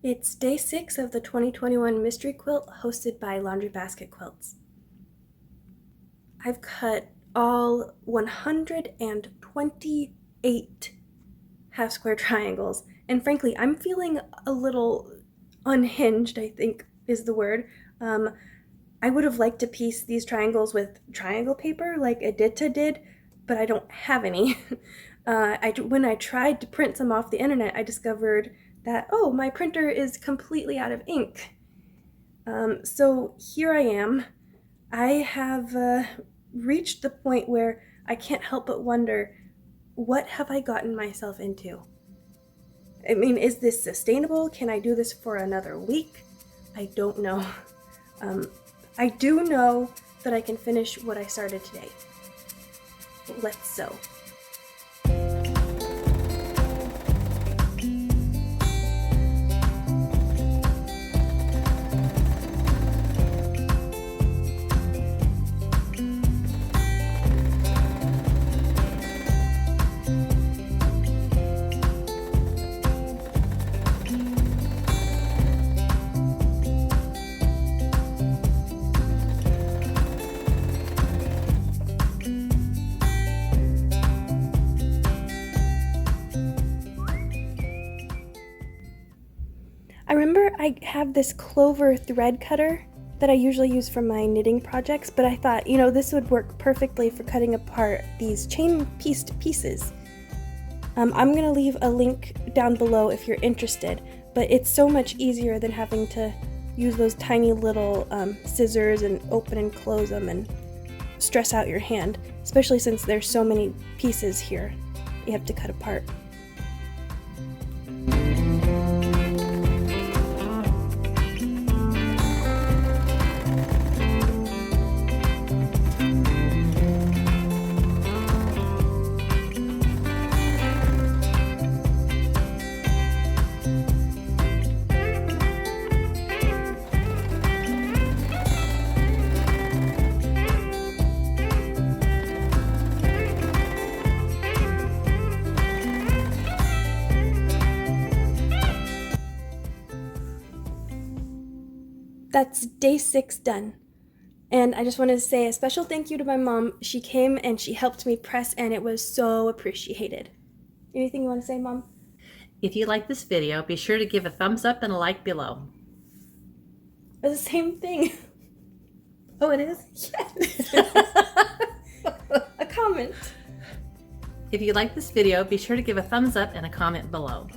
It's day 6 of the 2021 Mystery Quilt hosted by Laundry Basket Quilts. I've cut all 128 half square triangles, and frankly, I'm feeling a little unhinged, I think is the word. I would have liked to piece these triangles with triangle paper like Edyta did, but I don't have any. When I tried to print some off the internet, I discovered that, oh, my printer is completely out of ink. So here I am. I have reached the point where I can't help but wonder, what have I gotten myself into? I mean, is this sustainable? Can I do this for another week? I don't know. I do know that I can finish what I started today. Let's sew. I remember I have this clover thread cutter that I usually use for my knitting projects, but I thought, this would work perfectly for cutting apart these chain-pieced pieces. I'm going to leave a link down below if you're interested, but it's so much easier than having to use those tiny little scissors and open and close them and stress out your hand, especially since there's so many pieces here you have to cut apart. That's day 6 done. And I just wanted to say a special thank you to my mom. She came and she helped me press, and it was so appreciated. Anything you want to say, Mom? If you like this video, be sure to give a thumbs up and a like below. It's the same thing. Oh, it is? Yes. A comment. If you like this video, be sure to give a thumbs up and a comment below.